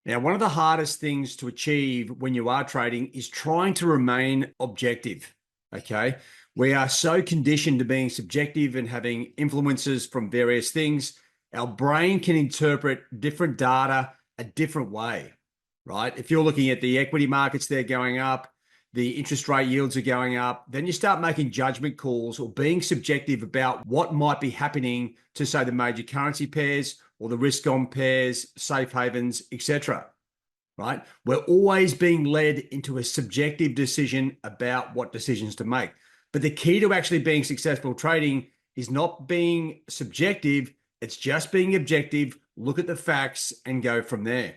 Now, one of the hardest things to achieve when you are trading is trying to remain objective. Okay. We are so conditioned to being subjective and having influences from various things. Our brain can interpret different data a different way, right? If you're looking at the equity markets, they're going up, the interest rate yields are going up, then you start making judgment calls or being subjective about what might be happening to, say, the major currency pairs or the risk on pairs, safe havens, etc. Right? We're always being led into a subjective decision about what decisions to make. But the key to actually being successful trading is not being subjective, it's just being objective, look at the facts and go from there.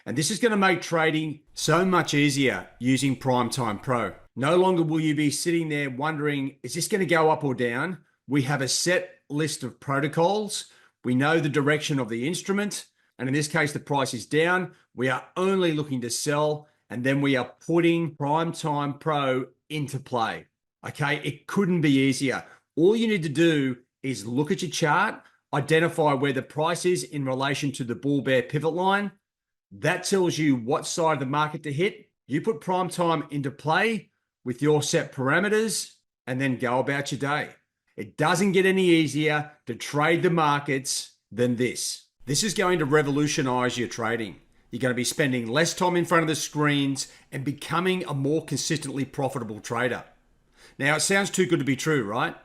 And this is going to make trading so much easier using Primetime Pro. No longer will you be sitting there wondering, is this going to go up or down? We have a set list of protocols. We know the direction of the instrument. And in this case, the price is down. We are only looking to sell. And then we are putting Primetime Pro into play. Okay, it couldn't be easier. All you need to do is look at your chart, identify where the price is in relation to the bull bear pivot line. That tells you what side of the market to hit. You put prime time into play with your set parameters and then go about your day. It doesn't get any easier to trade the markets than this. This is going to revolutionize your trading. You're going to be spending less time in front of the screens and becoming a more consistently profitable trader. Now, it sounds too good to be true, right?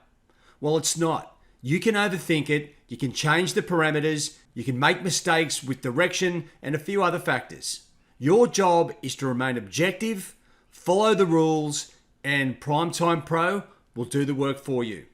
Well, it's not. You can overthink it. You can change the parameters. You can make mistakes with direction and a few other factors. Your job is to remain objective, follow the rules, and Primetime Pro will do the work for you.